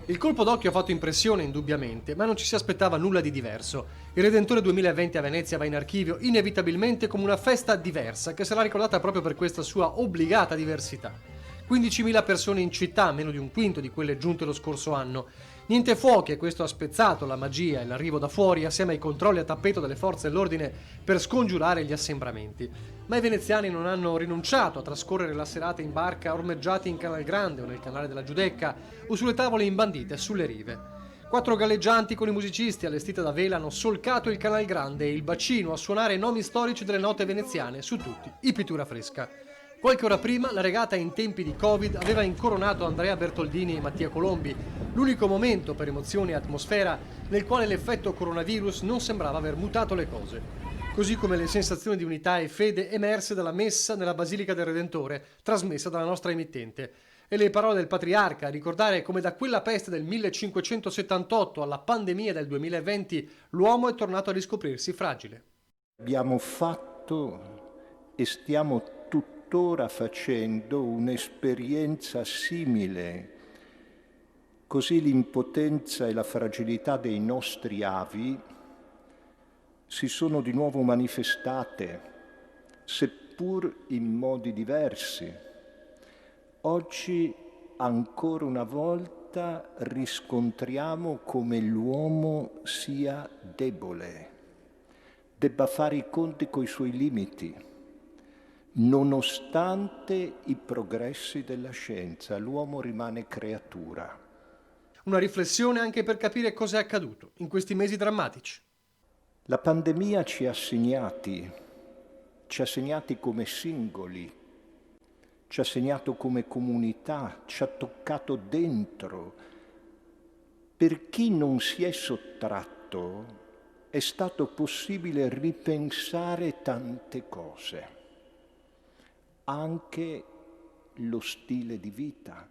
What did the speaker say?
Il colpo d'occhio ha fatto impressione indubbiamente, ma non ci si aspettava nulla di diverso. Il Redentore 2020 a Venezia va in archivio inevitabilmente come una festa diversa, che sarà ricordata proprio per questa sua obbligata diversità. 15.000 persone in città, meno di un quinto di quelle giunte lo scorso anno. Niente fuochi, e questo ha spezzato la magia e l'arrivo da fuori assieme ai controlli a tappeto delle forze dell'ordine per scongiurare gli assembramenti. Ma i veneziani non hanno rinunciato a trascorrere la serata in barca ormeggiati in Canal Grande o nel canale della Giudecca o sulle tavole imbandite sulle rive. 4 galleggianti con i musicisti allestite da vela hanno solcato il Canal Grande e il bacino a suonare i nomi storici delle note veneziane, su tutti i Pittura Fresca. Qualche ora prima la regata in tempi di Covid aveva incoronato Andrea Bertoldini e Mattia Colombi, l'unico momento per emozioni e atmosfera nel quale l'effetto coronavirus non sembrava aver mutato le cose. Così come le sensazioni di unità e fede emerse dalla messa nella Basilica del Redentore, trasmessa dalla nostra emittente, e le parole del patriarca a ricordare come da quella peste del 1578 alla pandemia del 2020 l'uomo è tornato a riscoprirsi fragile. Abbiamo fatto e stiamo tuttora facendo un'esperienza simile. Così l'impotenza e la fragilità dei nostri avi si sono di nuovo manifestate, seppur in modi diversi. Oggi, ancora una volta, riscontriamo come l'uomo sia debole, debba fare i conti coi suoi limiti, nonostante i progressi della scienza. L'uomo rimane creatura. Una riflessione anche per capire cosa è accaduto in questi mesi drammatici. La pandemia ci ha segnati come singoli, ci ha segnato come comunità, ci ha toccato dentro. Per chi non si è sottratto è stato possibile ripensare tante cose, anche lo stile di vita.